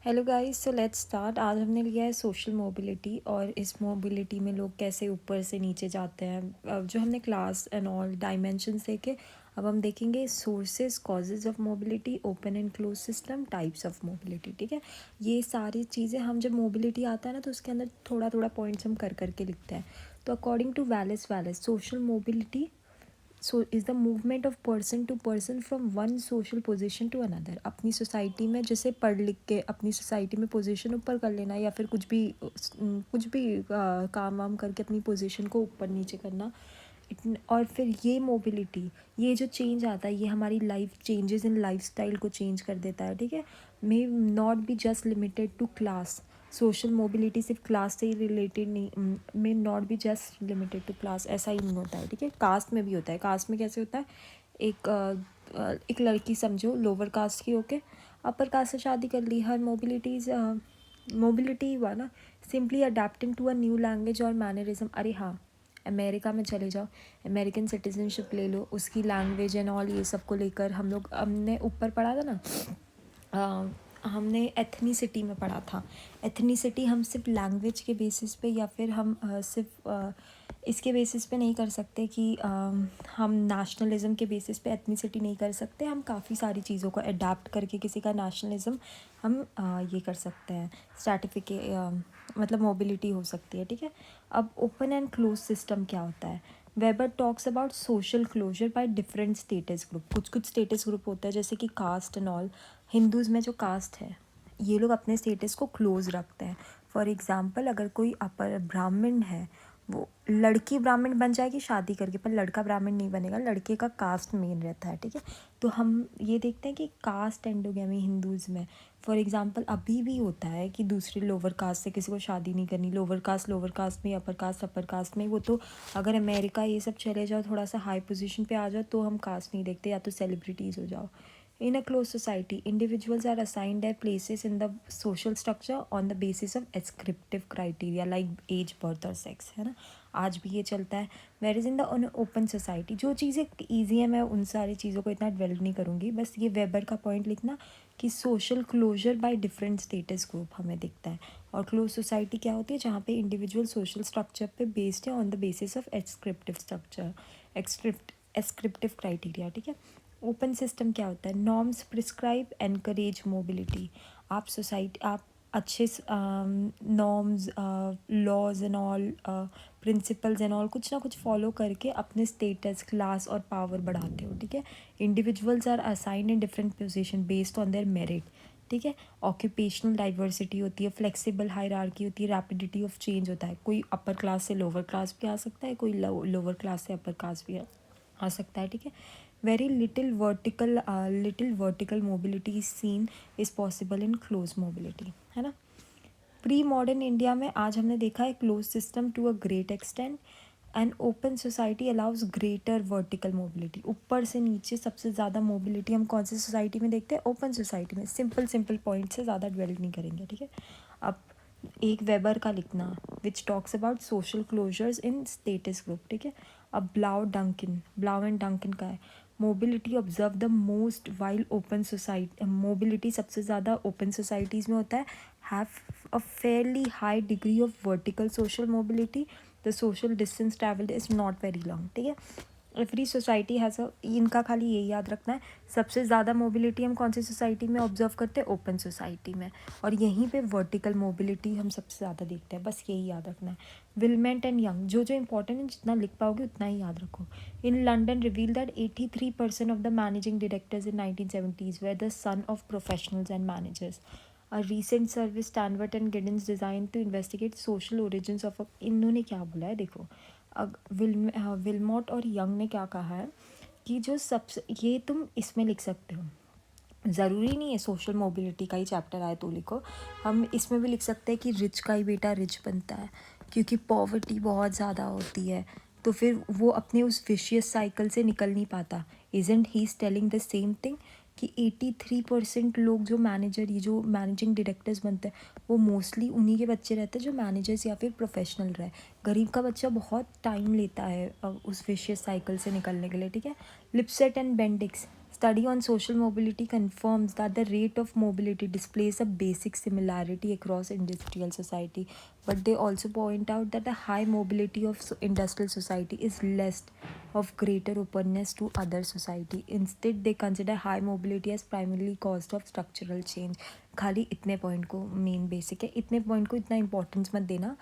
Hello guys, so let's start. आज हमने लिया है सोशल मोबिलिटी और इस मोबिलिटी में लोग कैसे ऊपर से नीचे जाते हैं। अब जो हमने क्लास एंड ऑल डायमेंशंस देखे, अब हम देखेंगे sources, causes of mobility, open and close system, types of mobility. ठीक है, ये सारी चीज़ें हम जब मोबिलिटी आता है ना तो उसके अंदर थोड़ा थोड़ा पॉइंट्स हम कर करके लिखते हैं। तो according to Wallace social mobility is the movement of person to person from one social position to another. अपनी सोसाइटी में जैसे पढ़ लिख के अपनी सोसाइटी में पोजीशन ऊपर कर लेना, या फिर कुछ भी काम वाम करके अपनी पोजीशन को ऊपर नीचे करना। और फिर ये मोबिलिटी, ये जो चेंज आता है, ये हमारी life changes in life style को चेंज कर देता है। ठीक है, may not be just limited to class. Social mobility सिर्फ क्लास से ही रिलेटेड नहीं, may not be just limited to class, ऐसा ही नहीं होता है। ठीक है, कास्ट में भी होता है। कास्ट में कैसे होता है, एक लड़की समझो लोअर कास्ट की होके अपर कास्ट से शादी कर ली, हर मोबिलिटी हुआ ना। Simply adapting to a new language और मैनरिज्म। अरे हाँ, अमेरिका में चले जाओ, अमेरिकन सिटीजनशिप ले लो, उसकी लैंग्वेज एंड ऑल ये सब को लेकर हमने ऊपर पढ़ा था ना। हमने एथनिसिटी में पढ़ा था। एथनिसिटी हम सिर्फ लैंग्वेज के बेसिस पे या फिर हम सिर्फ इसके बेसिस पे नहीं कर सकते कि हम नेशनलिज्म के बेसिस पे एथनिसिटी नहीं कर सकते। हम काफ़ी सारी चीज़ों को अडाप्ट करके किसी का नेशनलिज्म हम ये कर सकते हैं। मतलब मोबिलिटी हो सकती है। ठीक है, अब ओपन एंड क्लोज सिस्टम क्या होता है। Weber talks about social closure by different status group. कुछ स्टेटस ग्रुप होता है जैसे कि कास्ट एंड ऑल। हिंदूज़ में जो कास्ट है, ये लोग अपने स्टेटस को क्लोज रखते हैं। फॉर एग्ज़ाम्पल, अगर कोई अपर ब्राह्मण है, वो लड़की ब्राह्मण बन जाएगी शादी करके, पर लड़का ब्राह्मण नहीं बनेगा, लड़के का कास्ट मेन रहता है। ठीक है, तो हम ये देखते हैं कि कास्ट एंडोगेमी हिंदूज़ में फॉर एग्ज़ाम्पल अभी भी होता है कि दूसरी लोअर कास्ट से किसी को शादी नहीं करनी। लोअर कास्ट में, अपर कास्ट में। वो तो अगर अमेरिका ये सब चले जाओ, थोड़ा सा हाई पोजीशन पे आ जाओ, तो हम कास्ट नहीं देखते, या तो सेलिब्रिटीज़ हो जाओ। In a closed society, individuals are assigned their places in the social structure on the basis of ascriptive criteria like age, birth और sex, है ना। आज भी ये चलता है। Where is in the open society, जो चीज़ें ईजी है मैं उन सारी चीज़ों को इतना डेवलप नहीं करूँगी, बस ये वेबर का पॉइंट लिखना कि social closure by different status group हमें दिखता है। और क्लोज सोसाइटी क्या होती है, जहाँ पे इंडिविजुअल सोशल स्ट्रक्चर पे बेस्ड है on the basis of ascriptive criteria. ठीक है, ओपन सिस्टम क्या होता है, नॉर्म्स प्रिस्क्राइब एनकरेज मोबिलिटी। आप अच्छे norms, laws and all, principles and all कुछ ना कुछ फॉलो करके अपने स्टेटस, क्लास और पावर बढ़ाते हो। ठीक है, individuals are assigned in different position based on their merit. ठीक है, ऑक्यूपेशनल डाइवर्सिटी होती है, फ्लेक्सिबल हायरार्की होती है, रैपिडिटी ऑफ चेंज होता है। कोई अपर क्लास से लोअर क्लास भी आ सकता है, कोई लोअर क्लास से अपर क्लास भी आ सकता है। ठीक है, very little vertical mobility is seen is possible in closed mobility, है ना। प्री मॉडर्न इंडिया में आज हमने देखा है close system to a great extent and open society allows greater vertical mobility. ऊपर से नीचे सबसे ज़्यादा मोबिलिटी हम कौन सी सोसाइटी में देखते हैं, ओपन सोसाइटी में। सिंपल पॉइंट से ज़्यादा डेवलप नहीं करेंगे। ठीक है, अब एक वेबर का लिखना which talks about social closures in status group. ठीक है, अब ब्लाउ एंड डंकिन का है, mobility observe the most while open society. Mobility सबसे ज़्यादा ओपन सोसाइटीज़ में होता है। Have a fairly high degree of vertical social mobility, the social distance travelled is not very long. ठीक है, एवरी सोसाइटी हैज़ अ, इनका खाली यही याद रखना है, सबसे ज़्यादा मोबिलिटी हम कौन सी सोसाइटी में ऑब्जर्व करते हैं, ओपन सोसाइटी में। और यहीं पे वर्टिकल मोबिलिटी हम सबसे ज़्यादा देखते हैं, बस यही याद रखना है। विलमेंट एंड यंग, जो इंपॉर्टेंट है, जितना लिख पाओगे उतना ही याद रखो। In London reveal that 83% of the managing directors in 1970s were the son of professionals and managers. A recent service Stanford and Giddens designed to investigate social origins of a, इन्होंने क्या बोला है देखो। विलमोट और young ने क्या कहा है कि जो सबसे, ये तुम इसमें लिख सकते हो, ज़रूरी नहीं है सोशल मोबिलिटी का ही चैप्टर आए तो लिखो। हम इसमें भी लिख सकते हैं कि रिच का ही बेटा रिच बनता है, क्योंकि पॉवर्टी बहुत ज़्यादा होती है, तो फिर वो अपने उस विशियस साइकिल से निकल नहीं पाता। Isn't he is telling the same thing कि 83% लोग जो मैनेजिंग डायरेक्टर्स बनते हैं, वो मोस्टली उन्हीं के बच्चे रहते हैं जो मैनेजर्स या फिर प्रोफेशनल रहे। गरीब का बच्चा बहुत टाइम लेता है उस विशियस साइकिल से निकलने के लिए। ठीक है, Lipset and Bendix, Study on social mobility confirms that the rate of mobility displays a basic similarity across industrial society, but they also point out that the high mobility of industrial society is less of greater openness to other society. Instead, they consider high mobility as primarily caused of structural change. खाली इतने point को main basic है, इतने point को इतना importance मत देना,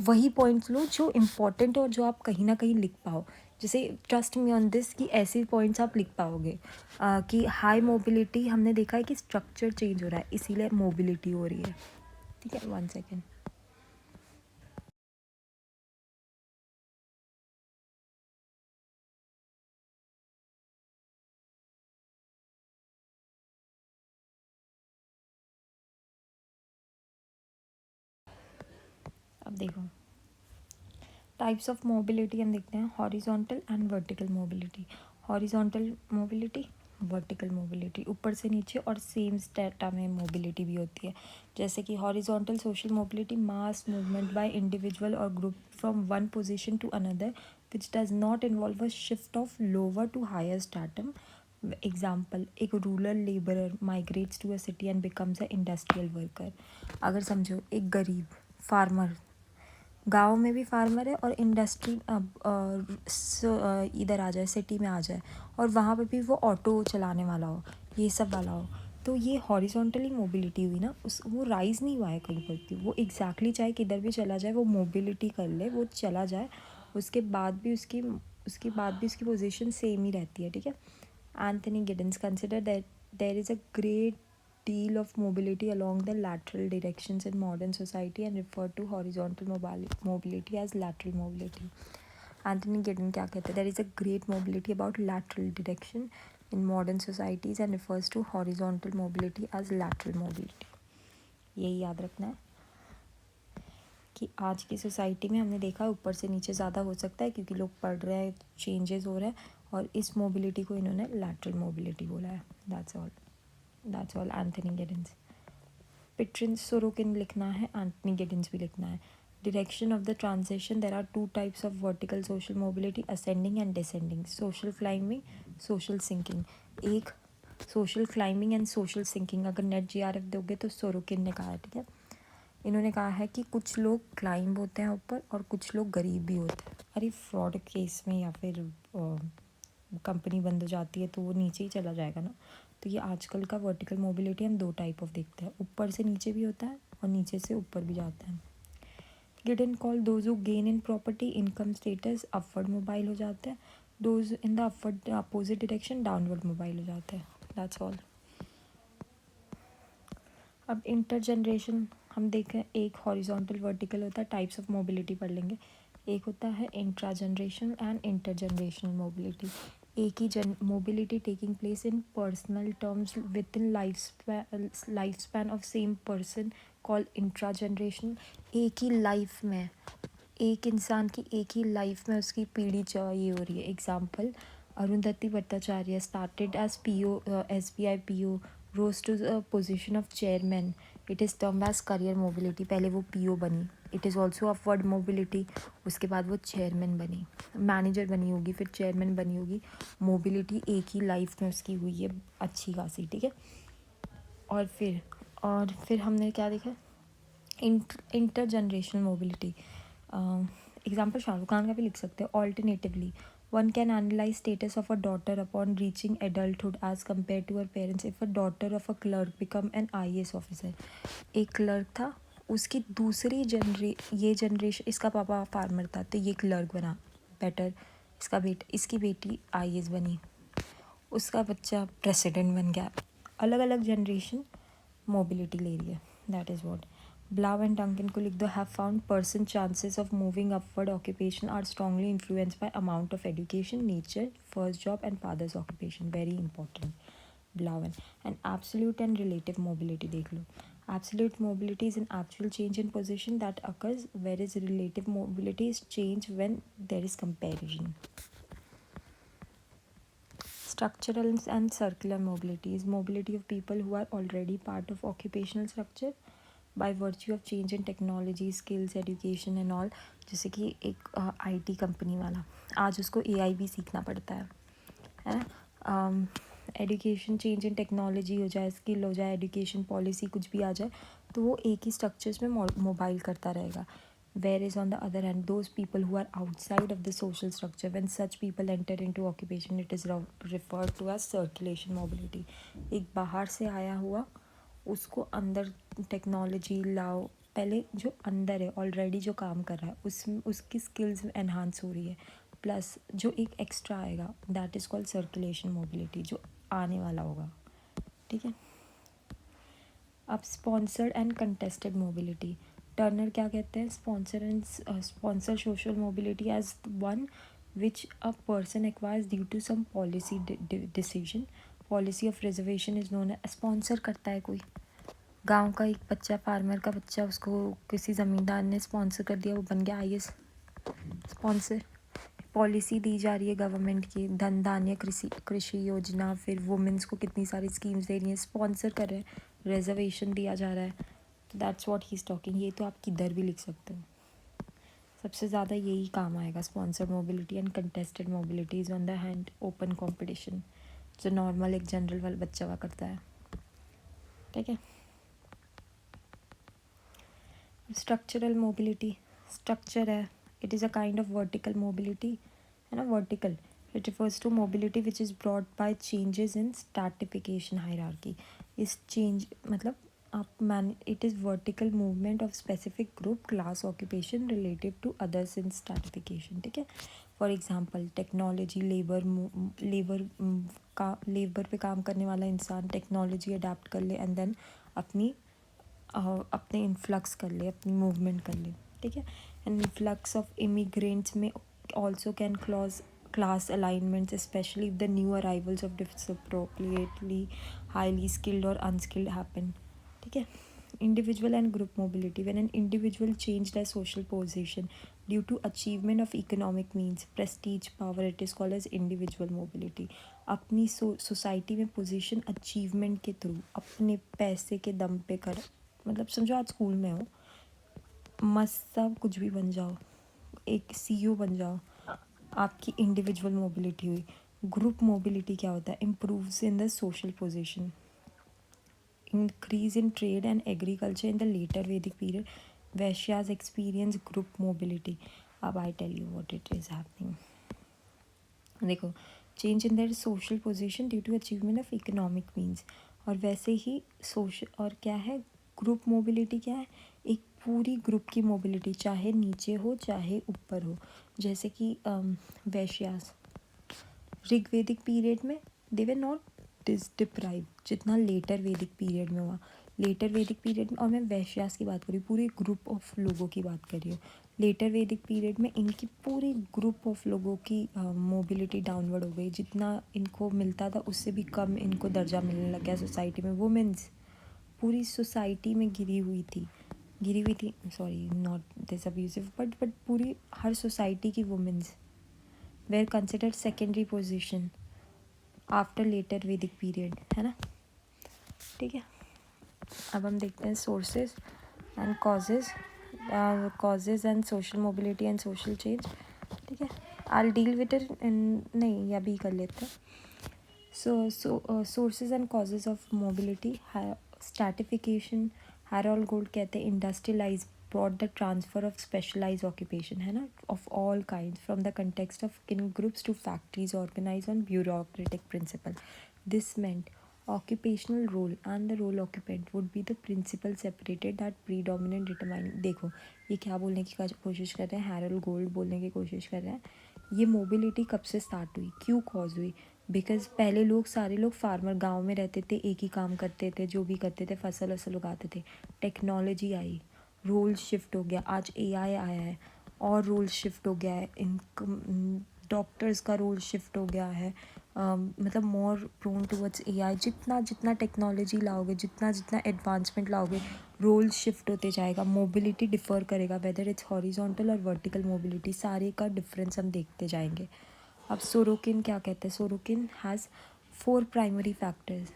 वही पॉइंट्स लो जो इम्पॉर्टेंट है और जो आप कहीं ना कहीं लिख पाओ. जैसे ट्रस्ट मी ऑन दिस कि ऐसे पॉइंट्स आप लिख पाओगे कि हाई मोबिलिटी हमने देखा है कि स्ट्रक्चर चेंज हो रहा है, इसीलिए मोबिलिटी हो रही है. ठीक है, 1 सेकेंड. अब देखो टाइप्स ऑफ मोबिलिटी हम देखते हैं, horizontal and vertical mobility. Horizontal mobility, vertical mobility, ऊपर से नीचे और सेम स्टेटा में मोबिलिटी भी होती है. जैसे कि horizontal social mobility, mass movement by individual और group from one position to another which does not involve a shift of lower to higher stratum. Example, एक rural labourer migrates to a city and becomes a industrial worker. अगर समझो एक गरीब farmer, गाँव में भी farmer है और इंडस्ट्री इधर आ जाए, सिटी में आ जाए और वहाँ पे भी वो ऑटो चलाने वाला हो, ये सब वाला हो, तो ये हॉरिजॉन्टली मोबिलिटी हुई ना. उस वो राइज़ नहीं हुआ है कहीं पर भी, वो एग्जैक्टली चाहे किधर भी चला जाए वो मोबिलिटी कर ले, वो चला जाए, उसके बाद भी उसकी पोजीशन सेम ही रहती है. ठीक है. Anthony Giddens consider that there is a great deal of mobility along the lateral directions in modern society and refer to horizontal mobility as lateral mobility. Anthony Giddens क्या कहते हैं, there is a great mobility about lateral direction in modern societies and refers to horizontal mobility as lateral mobility. यही याद रखना है कि आज की सोसाइटी में हमने देखा ऊपर से नीचे ज़्यादा हो सकता है क्योंकि लोग पढ़ रहे हैं, चेंजेस हो रहे हैं, और इस मोबिलिटी को इन्होंने lateral mobility बोला है. That's all. Anthony Giddens. Pitirim Sorokin लिखना है, एंटनी गिडन्स भी लिखना है. Direction of the transition, there are 2 types of vertical social mobility, ascending and descending. Social climbing, social sinking. एक social climbing and social sinking, अगर net GRF दोगे तो Sorokin ने कहा है. ठीक है. इन्होंने कहा है कि कुछ लोग क्लाइंब होते हैं ऊपर और कुछ लोग गरीब भी होते हैं. अरे फ्रॉड केस में या फिर कंपनी बंद हो जाती है तो वो नीचे ही चला जाएगा ना. तो ये आजकल का वर्टिकल मोबिलिटी हम 2 टाइप ऑफ देखते हैं, ऊपर से नीचे भी होता है और नीचे से ऊपर भी जाता है. Giddens call those who gain in property income status upward mobile हो जाते हैं, those in the upward opposite direction downward mobile हो जाते हैं. That's all. अब इंटर जनरेशन हम देखें, एक हॉरिजॉन्टल वर्टिकल होता है, टाइप्स ऑफ मोबिलिटी पढ़ लेंगे. एक होता है intra generation and inter generational mobility. एक ही mobility taking place in personal terms within life span of same person call intra generation. एक ही लाइफ में, एक इंसान की एक ही लाइफ में उसकी पीढ़ी ये हो रही है. Example, Arundhati Bhattacharya started as PO, SBI PO, rose to position of chairman. It is term as career mobility. पहले वो PO बनी, it is also upward mobility. उसके बाद वो चेयरमैन बनी, मैनेजर बनी होगी, फिर चेयरमैन बनी होगी. मोबिलिटी एक ही लाइफ में उसकी हुई है अच्छी खासी. ठीक है. और फिर हमने क्या देखा, inter generational mobility. Example Shahrukh Khan का भी लिख सकते हैं. Alternatively, one can analyze status of a daughter upon reaching adulthood as compared to her parents. If a daughter of a clerk become an IAS officer, एक क्लर्क था, उसकी दूसरी ये जनरेशन, इसका पापा फार्मर था तो ये क्लर्क बना बेटर, इसकी बेटी IAS बनी, उसका बच्चा प्रेसिडेंट बन गया. अलग अलग जनरेशन मोबिलिटी ले रही है. That is what. Blau and Duncan को लिख दो. Have found person chances of moving upward occupation are strongly influenced by amount of education, nature, first job and father's occupation. Very important. Blau and absolute and relative mobility देख लो. Absolute mobility is an actual change in position that occurs, whereas relative mobility is change when there is comparison. Structural and circular mobility is mobility of people who are already part of occupational structure by virtue of change in technology, skills, education and all. जैसे कि एक IT company वाला, आज उसको AI भी सीखना पड़ता है ना. एजुकेशन चेंज इन टेक्नोलॉजी हो जाए, स्किल हो जाए, एजुकेशन पॉलिसी कुछ भी आ जाए, तो वो एक ही स्ट्रक्चर्स में मोबाइल करता रहेगा. Whereas on the other hand, those people who are outside of the social structure, when such people enter into occupation, it is referred to as circulation mobility. एक बाहर से आया हुआ उसको अंदर टेक्नोलॉजी लाओ, पहले जो अंदर है ऑलरेडी जो काम कर रहा है उसकी स्किल्स एनहांस हो रही है, प्लस जो एक एक्स्ट्रा आएगा, that is called circulation mobility, जो आने वाला होगा. ठीक है. अब sponsored and contested mobility. Turner क्या कहते हैं? Sponsor social mobility as one which a person acquires due to some policy decision. Policy of reservation is known. Sponsor करता है कोई, गांव का एक बच्चा, फार्मर का बच्चा, उसको किसी ज़मींदार ने स्पॉन्सर कर दिया, वो बन गया IAS. स्पॉन्सर. पॉलिसी दी जा रही है गवर्नमेंट की, धन धान्य कृषि योजना, फिर वुमेंस को कितनी सारी स्कीम्स दे रही हैं, स्पॉन्सर कर रहे हैं, रिजर्वेशन दिया जा रहा है. That's what he is talking. ये तो आप किधर भी लिख सकते हो. सबसे ज़्यादा यही काम आएगा. Sponsored mobility and contested mobility is on the hand open competition, जो नॉर्मल एक जनरल वाला बच्चा हुआ करता है. ठीक है. Structural mobility. स्ट्रक्चर है, it is a kind of vertical mobility, है ना, vertical. It refers to mobility which is brought by changes in stratification hierarchy. इस चेंज मतलब आप it is vertical movement of specific group, class, occupation relative to others in stratification. ठीक है. For example technology, labour पे काम करने वाला इंसान टेक्नोलॉजी अडेप्ट कर ले एंड देन अपने इन्फ्लक्स कर ले, अपनी मूवमेंट कर ले. ठीक है. एंड इन्फ्लक्स ऑफ इमिग्रेंट्स में also can class alignments, especially if the new arrivals of disproportionately highly skilled और अनस्किल्ड हैपन. ठीक है. Individual and group mobility. When an individual change their social position due to achievement of economic means, prestige, power, it is called as individual mobility. अपनी society में position achievement के through, अपने पैसे के दम पे कर, मतलब समझो आज स्कूल में हो, मस्त सब कुछ भी बन जाओ, एक CEO बन जाओ, आपकी इंडिविजुअल मोबिलिटी हुई. ग्रुप मोबिलिटी क्या होता है? Improves in the social position. Increase in trade and agriculture in the later Vedic period. Vaishyas experience group mobility. अब I tell you what it is happening. देखो, change in their social position due to achievement of economic means. और वैसे ही social और क्या है, group mobility क्या है? एक पूरी ग्रुप की मोबिलिटी, चाहे नीचे हो चाहे ऊपर हो. जैसे कि वैश्यास ऋग्वेदिक पीरियड में दे वर नॉट डिप्राइव, जितना लेटर वैदिक पीरियड में हुआ. लेटर वैदिक पीरियड में, और मैं वैश्यास की बात कर रही हूँ, पूरे ग्रुप ऑफ लोगों की बात कर रही हूँ. लेटर वैदिक पीरियड में इनकी पूरी ग्रुप ऑफ लोगों की मोबिलिटी डाउनवर्ड हो गई. जितना इनको मिलता था उससे भी कम इनको दर्जा मिलने लग गया सोसाइटी में. वुमेन्स पूरी सोसाइटी में गिरी हुई थी, sorry, not this abusive, but पूरी हर सोसाइटी की womens were considered secondary position after later Vedic period, है ना. ठीक है. अब हम देखते हैं sources and causes and social mobility and social change. ठीक है. आई डील विद इट नहीं, या भी कर लेते हैं. Sources and causes of mobility. Stratification, Harold gold कहते हैं industrialise brought the transfer of specialized occupation, है ना, of all kinds from the context of in groups to factories organized on bureaucratic principle. This meant occupational role and the role occupant would be the principle separated that predominant determine. देखो ये क्या बोलने की कोशिश कर रहे हैं, Harold gold बोलने की कोशिश कर रहे हैं, ये मोबिलिटी कब से स्टार्ट हुई, क्यों कॉज हुई. बिकॉज पहले सारे लोग फार्मर गाँव में रहते थे, एक ही काम करते थे, जो भी करते थे फसल वसल उगाते थे. टेक्नोलॉजी आई, रोल शिफ्ट हो गया, आज AI आया है और रोल शिफ्ट हो गया है. डॉक्टर्स का रोल शिफ्ट हो गया है, मतलब मोर प्रोन टूवर्ड्स AI. जितना जितना टेक्नोलॉजी लाओगे, जितना जितना एडवांसमेंट लाओगे, रोल शिफ्ट होते जाएगा. मोबिलिटी डिफ़र करेगा, वेदर इट्स हॉरिजॉन्टल और वर्टिकल मोबिलिटी, सारे का डिफरेंस हम देखते जाएंगे. अब सोरोकिन क्या कहते हैं? Sorokin has 4 primary factors.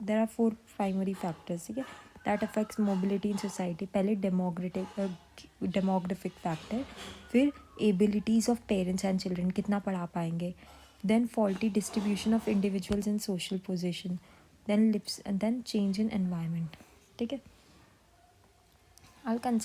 There are 4 primary factors. ठीक है. That affects mobility in society. पहले डेमोग्राफिक फैक्टर, फिर abilities of parents and children, कितना पढ़ा पाएंगे, then faulty distribution of individuals in social position, then change in environment. ठीक है, I'll consider